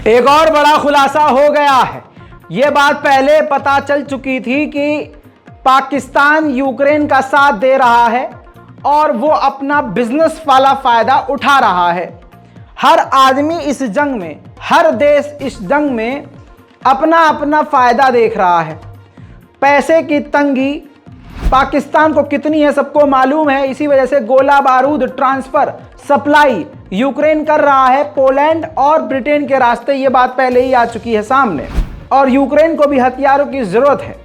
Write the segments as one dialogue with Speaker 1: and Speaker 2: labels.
Speaker 1: एक और बड़ा खुलासा हो गया है। यह बात पहले पता चल चुकी थी कि पाकिस्तान यूक्रेन का साथ दे रहा है और वो अपना बिजनेस वाला फायदा उठा रहा है। हर आदमी इस जंग में, हर देश इस जंग में अपना अपना फायदा देख रहा है। पैसे की तंगी पाकिस्तान को कितनी है सबको मालूम है। इसी वजह से गोला बारूद ट्रांसफर सप्लाई यूक्रेन कर रहा है पोलैंड और ब्रिटेन के रास्ते। ये बात पहले ही आ चुकी है सामने और यूक्रेन को भी हथियारों की जरूरत है।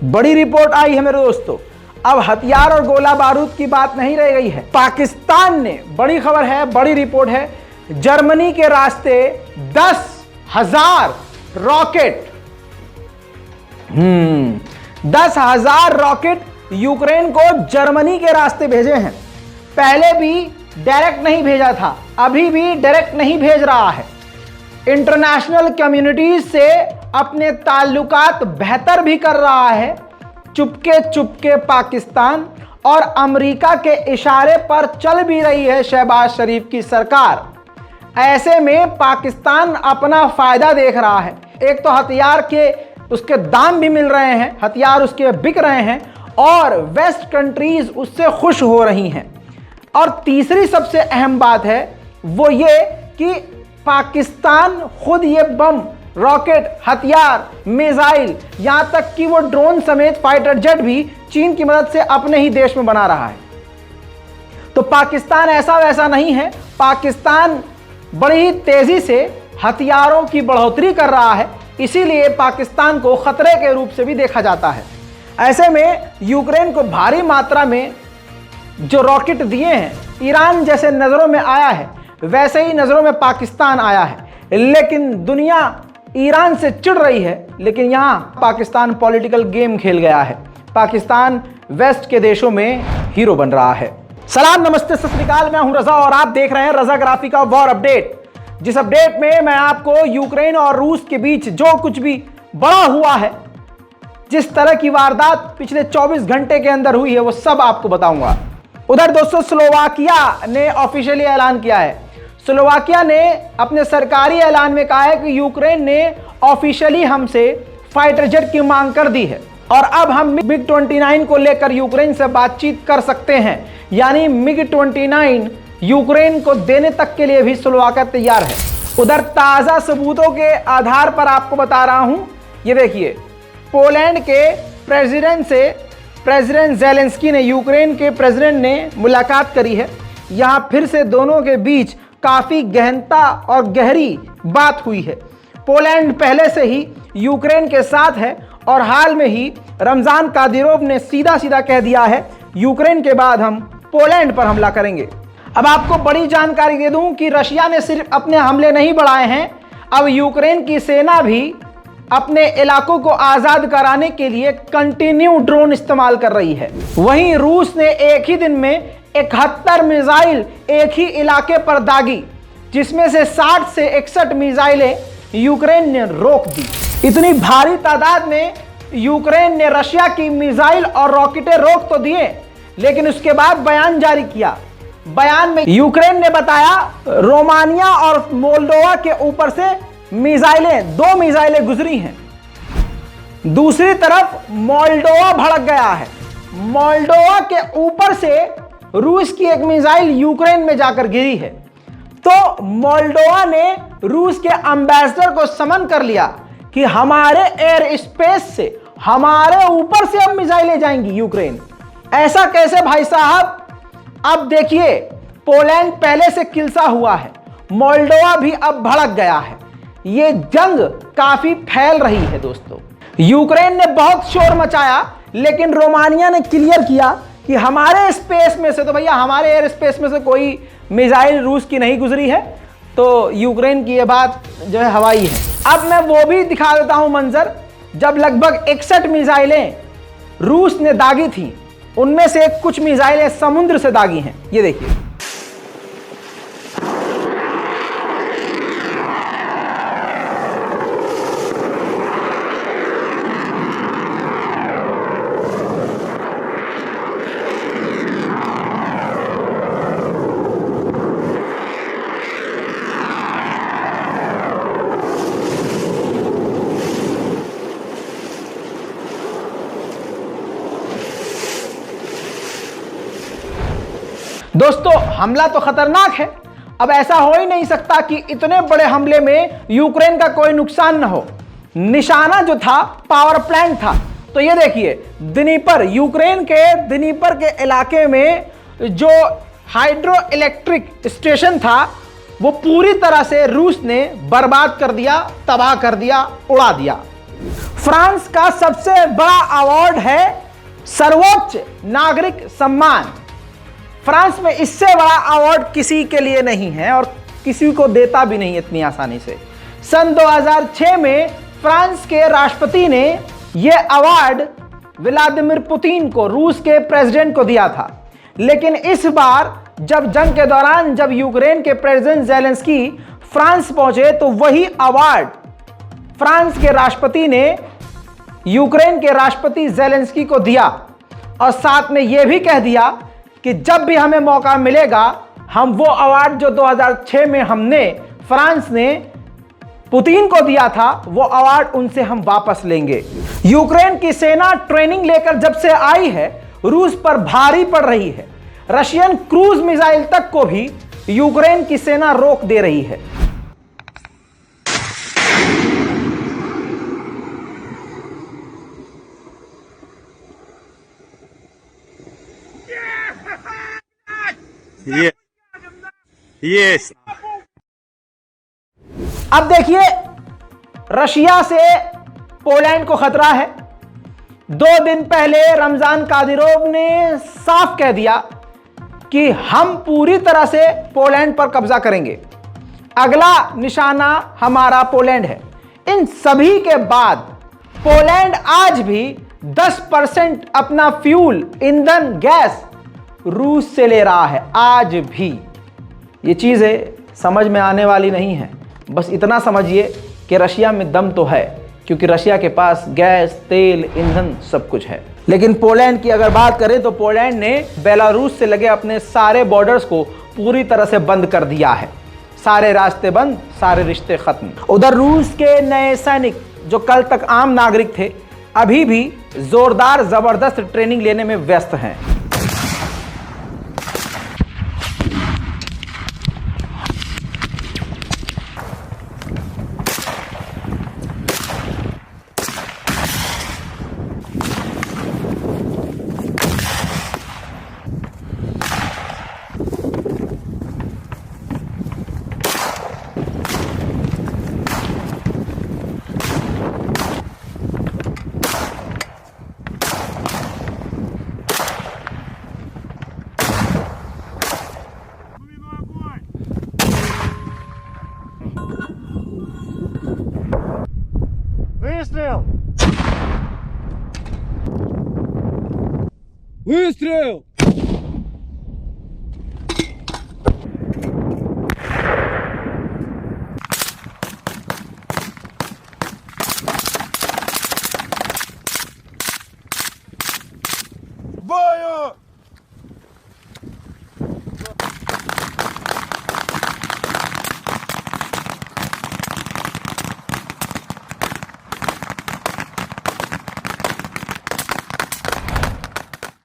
Speaker 1: बड़ी रिपोर्ट आई है मेरे दोस्तों। अब हथियार और गोला बारूद की बात नहीं रह गई है। पाकिस्तान ने, बड़ी खबर है, बड़ी रिपोर्ट है, जर्मनी के रास्ते 10,000 रॉकेट 10,000 रॉकेट यूक्रेन को जर्मनी के रास्ते भेजे हैं। पहले भी डायरेक्ट नहीं भेजा था, अभी भी डायरेक्ट नहीं भेज रहा है। इंटरनेशनल कम्युनिटीज से अपने ताल्लुकात बेहतर भी कर रहा है। चुपके चुपके पाकिस्तान और अमेरिका के इशारे पर चल भी रही है शहबाज शरीफ की सरकार। ऐसे में पाकिस्तान अपना फायदा देख रहा है। एक तो हथियार के उसके दाम भी मिल रहे हैं, हथियार उसके बिक रहे हैं और वेस्ट कंट्रीज उससे खुश हो रही हैं। और तीसरी सबसे अहम बात है वो ये कि पाकिस्तान खुद ये बम, रॉकेट, हथियार, मिसाइल, यहां तक कि वो ड्रोन समेत फाइटर जेट भी चीन की मदद से अपने ही देश में बना रहा है। तो पाकिस्तान ऐसा वैसा नहीं है। पाकिस्तान बड़ी ही तेजी से हथियारों की बढ़ोतरी कर रहा है, इसीलिए पाकिस्तान को खतरे के रूप से भी देखा जाता है। ऐसे में यूक्रेन को भारी मात्रा में जो रॉकेट दिए हैं, ईरान जैसे नजरों में आया है वैसे ही नजरों में पाकिस्तान आया है। लेकिन दुनिया ईरान से चिढ़ रही है, लेकिन यहां पाकिस्तान पॉलिटिकल गेम खेल गया है। पाकिस्तान वेस्ट के देशों में हीरो बन रहा है। सलाम, नमस्ते, सत श्री अकाल। मैं हूं रजा और आप देख रहे हैं रजा ग्राफी का वॉर अपडेट। जिस अपडेट में मैं आपको यूक्रेन और रूस के बीच जो कुछ भी बड़ा हुआ है, जिस तरह की वारदात पिछले 24 घंटे के अंदर हुई है, वो सब आपको बताऊंगा। उधर दोस्तों स्लोवाकिया ने ऑफिशियली ऐलान किया है। स्लोवाकिया ने अपने सरकारी ऐलान में कहा है कि यूक्रेन ने ऑफिशियली हमसे फाइटर जेट की मांग कर दी है और अब हम MiG-29 को लेकर यूक्रेन से बातचीत कर सकते हैं। यानी MiG-29 यूक्रेन को देने तक के लिए भी स्लोवाकिया तैयार है। उधर ताजा सबूतों के आधार पर आपको बता रहा हूं, ये देखिए, पोलैंड के प्रेसिडेंट से प्रेसिडेंट ज़ेलेंस्की ने, यूक्रेन के प्रेसिडेंट ने मुलाकात करी है। यहां फिर से दोनों के बीच काफी गहनता और गहरी बात हुई है। पोलैंड पहले से ही यूक्रेन के साथ है और हाल में ही रमजान कादिरोव ने सीधा सीधा कह दिया है यूक्रेन के बाद हम पोलैंड पर हमला करेंगे। अब आपको बड़ी जानकारी दे दूं कि रशिया ने सिर्फ अपने हमले नहीं बढ़ाए हैं, अब यूक्रेन की सेना भी अपने इलाकों को आजाद कराने के लिए कंटिन्यू ड्रोन इस्तेमाल कर रही है। वहीं रूस ने एक ही दिन में 71 मिसाइल एक ही इलाके पर दागी, जिसमें से 60 से 61 मिसाइलें यूक्रेन ने रोक दी। इतनी भारी तादाद में यूक्रेन ने रशिया की मिसाइल और रॉकेटें रोक तो दिए, लेकिन उसके बाद बयान जारी किया। बयान में यूक्रेन ने बताया रोमानिया और मोल्डोवा के ऊपर से मिसाइलें, 2 मिसाइलें गुजरी हैं। दूसरी तरफ मोल्डोवा भड़क गया है। मोल्डोवा के ऊपर से रूस की एक मिसाइल यूक्रेन में जाकर गिरी है। तो मोल्डोवा ने रूस के एम्बेसडर को समन कर लिया कि हमारे एयर स्पेस से, हमारे ऊपर से अब मिसाइलें जाएंगी यूक्रेन। ऐसा कैसे भाई साहब? अब देखिए, पोलैंड पहले से किलसा हुआ है, मोल्डोवा भी अब भड़क गया है। ये जंग काफी फैल रही है दोस्तों। यूक्रेन ने बहुत शोर मचाया, लेकिन रोमानिया ने क्लियर किया कि हमारे स्पेस में से, तो भैया हमारे एयर स्पेस में से कोई मिसाइल रूस की नहीं गुजरी है। तो यूक्रेन की ये बात जो है हवाई है। अब मैं वो भी दिखा देता हूं मंजर, जब लगभग 61 मिसाइलें रूस ने दागी थी, उनमें से कुछ मिसाइलें समुद्र से दागी हैं। ये देखिए, दोस्तों, हमला तो खतरनाक है। अब ऐसा हो ही नहीं सकता कि इतने बड़े हमले में यूक्रेन का कोई नुकसान ना हो। निशाना जो था पावर प्लांट था। तो ये देखिए, दिनीपर, यूक्रेन के दिनीपर के इलाके में जो हाइड्रो इलेक्ट्रिक स्टेशन था वो पूरी तरह से रूस ने बर्बाद कर दिया, तबाह कर दिया, उड़ा दिया। फ्रांस का सबसे बड़ा अवार्ड है सर्वोच्च नागरिक सम्मान। फ्रांस में इससे बड़ा अवार्ड किसी के लिए नहीं है और किसी को देता भी नहीं इतनी आसानी से। सन 2006 में फ्रांस के राष्ट्रपति ने यह अवार्ड व्लादिमीर पुतिन को, रूस के प्रेसिडेंट को दिया था। लेकिन इस बार जब जंग के दौरान जब यूक्रेन के प्रेसिडेंट ज़ेलेंस्की फ्रांस पहुंचे तो वही अवार्ड फ्रांस के राष्ट्रपति ने यूक्रेन के राष्ट्रपति ज़ेलेंस्की को दिया और साथ में यह भी कह दिया कि जब भी हमें मौका मिलेगा हम वो अवार्ड जो 2006 में हमने फ्रांस ने पुतिन को दिया था वो अवार्ड उनसे हम वापस लेंगे। यूक्रेन की सेना ट्रेनिंग लेकर जब से आई है रूस पर भारी पड़ रही है। रशियन क्रूज मिसाइल तक को भी यूक्रेन की सेना रोक दे रही है।
Speaker 2: Yes.
Speaker 1: अब देखिए, रशिया से पोलैंड को खतरा है। 2 दिन पहले रमजान कादिरोव ने साफ कह दिया कि हम पूरी तरह से पोलैंड पर कब्जा करेंगे। अगला निशाना हमारा पोलैंड है। इन सभी के बाद पोलैंड आज भी 10% अपना फ्यूल, ईंधन, गैस रूस से ले रहा है। आज भी ये चीज़ें समझ में आने वाली नहीं है। बस इतना समझिए कि रशिया में दम तो है, क्योंकि रशिया के पास गैस, तेल, ईंधन सब कुछ है। लेकिन पोलैंड की अगर बात करें तो पोलैंड ने बेलारूस से लगे अपने सारे बॉर्डर्स को पूरी तरह से बंद कर दिया है। सारे रास्ते बंद, सारे रिश्ते खत्म। उधर रूस के नए सैनिक जो कल तक आम नागरिक थे अभी भी जोरदार जबरदस्त ट्रेनिंग लेने में व्यस्त हैं।
Speaker 2: Выстрел!
Speaker 3: Выстрел!
Speaker 2: Бою!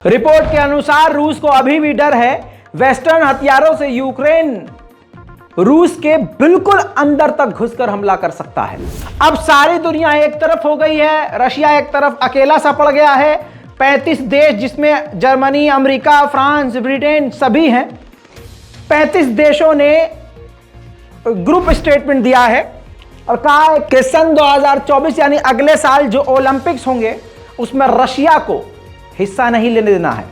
Speaker 1: रिपोर्ट के अनुसार रूस को अभी भी डर है वेस्टर्न हथियारों से यूक्रेन रूस के बिल्कुल अंदर तक घुसकर हमला कर सकता है। अब सारी दुनिया एक तरफ हो गई है, रशिया एक तरफ अकेला सा पड़ गया है। 35 देश जिसमें जर्मनी, अमेरिका, फ्रांस, ब्रिटेन सभी हैं, 35 देशों ने ग्रुप स्टेटमेंट दिया है और कहा है कि सन 2024 यानी अगले साल जो ओलंपिक्स होंगे उसमें रशिया को हिस्सा नहीं लेने देना है।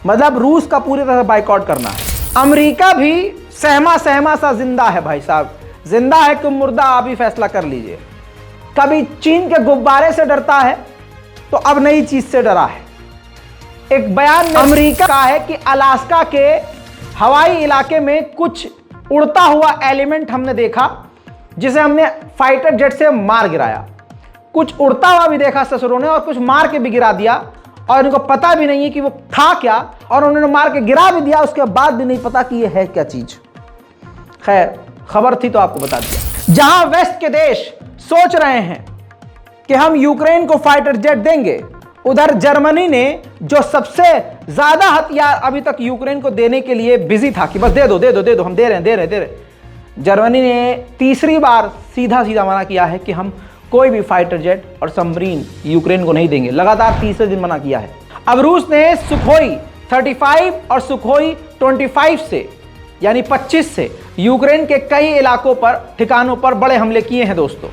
Speaker 1: मतलब रूस का पूरी तरह से बाइकआउट करना है। अमेरिका भी सहमा सहमा सा जिंदा है भाई साहब, जिंदा है कि मुर्दा, आप ही फैसला कर लीजिए। कभी चीन के गुब्बारे से डरता है तो अब नई चीज से डरा है। एक बयान में अमेरिका का है कि अलास्का के हवाई इलाके में कुछ उड़ता हुआ एलिमेंट हमने देखा जिसे हमने फाइटर जेट से मार गिराया। कुछ उड़ता हुआ भी देखा ससुरों ने और कुछ मार के भी गिरा दिया और इनको पता भी नहीं है कि वो था क्या, और उन्होंने मार के गिरा भी दिया, उसके बाद भी नहीं पता कि ये है क्या चीज। खैर, खबर थी तो आपको बता दिया। जहां वेस्ट के देश सोच रहे हैं कि हम यूक्रेन को फाइटर जेट देंगे, उधर जर्मनी ने जो सबसे ज्यादा हथियार अभी तक यूक्रेन को देने के लिए बिजी था कि बस दे दो दे दो दे दो, हम दे रहे हैं, जर्मनी ने तीसरी बार सीधा सीधा मना किया है कि हम कोई भी फाइटर जेट और सबमरीन यूक्रेन को नहीं देंगे। लगातार तीसरे दिन मना किया है। अब रूस ने सुखोई 35 और सुखोई 25 से यानी 25 से यूक्रेन के कई इलाकों पर, ठिकानों पर बड़े हमले किए हैं दोस्तों।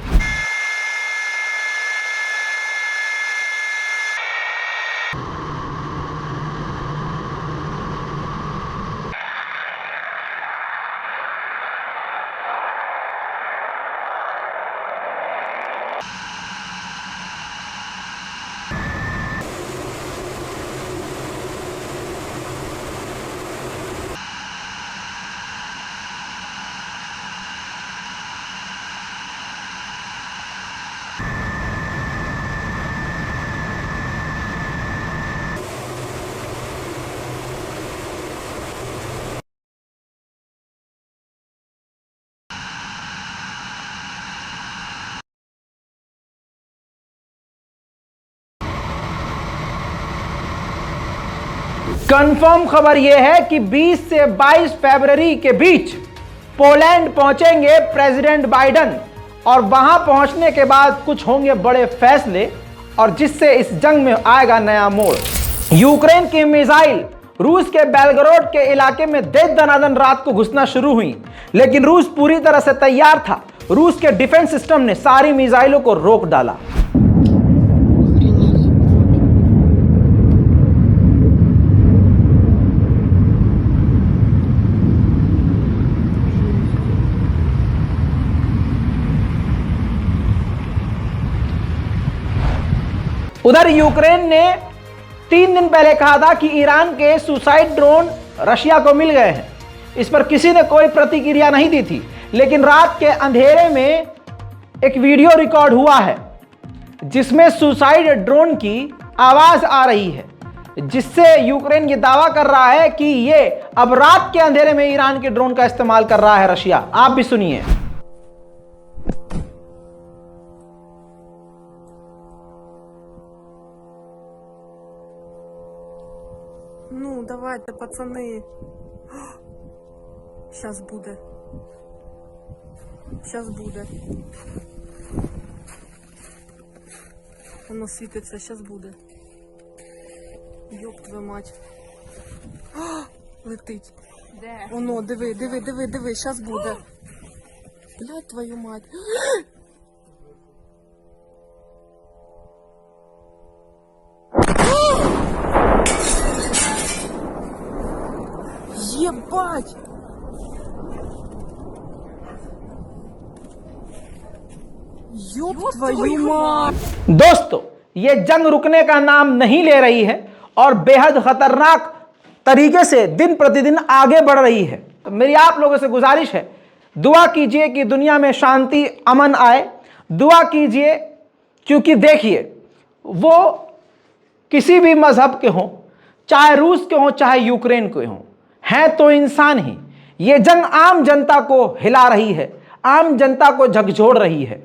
Speaker 1: कंफर्म खबर यह है कि 20 से 22 फरवरी के बीच पोलैंड पहुंचेंगे प्रेसिडेंट बाइडेन और वहां पहुंचने के बाद कुछ होंगे बड़े फैसले और जिससे इस जंग में आएगा नया मोड़। यूक्रेन की मिसाइल रूस के बेलगरोड के इलाके में दे दनादन रात को घुसना शुरू हुई, लेकिन रूस पूरी तरह से तैयार था। रूस के डिफेंस सिस्टम ने सारी मिसाइलों को रोक डाला। उधर यूक्रेन ने 3 दिन पहले कहा था कि ईरान के सुसाइड ड्रोन रशिया को मिल गए हैं। इस पर किसी ने कोई प्रतिक्रिया नहीं दी थी, लेकिन रात के अंधेरे में एक वीडियो रिकॉर्ड हुआ है जिसमें सुसाइड ड्रोन की आवाज आ रही है, जिससे यूक्रेन ये दावा कर रहा है कि ये अब रात के अंधेरे में ईरान के ड्रोन का इस्तेमाल कर रहा है रशिया। आप भी सुनिए।
Speaker 3: Ну, давайте, пацаны. Сейчас буде. Сейчас буде. Воно світиться, сейчас буде. Ёб твою мать. Летить.
Speaker 4: Де?
Speaker 3: Воно, диви, сейчас буде. Блядь, твою мать. Ебать! Ёб твою мать!
Speaker 1: दोस्तों, यह जंग रुकने का नाम नहीं ले रही है और बेहद खतरनाक तरीके से दिन प्रतिदिन आगे बढ़ रही है। तो मेरी आप लोगों से गुजारिश है, दुआ कीजिए कि दुनिया में शांति अमन आए। दुआ कीजिए, क्योंकि देखिए, वो किसी भी मजहब के हों, चाहे रूस के हों चाहे यूक्रेन के हों, हैं तो इंसान ही। ये जंग आम जनता को हिला रही है, आम जनता को झकझोर रही है,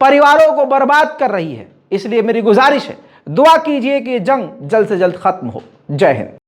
Speaker 1: परिवारों को बर्बाद कर रही है। इसलिए मेरी गुजारिश है, दुआ कीजिए कि जंग जल्द से जल्द खत्म हो। जय हिंद।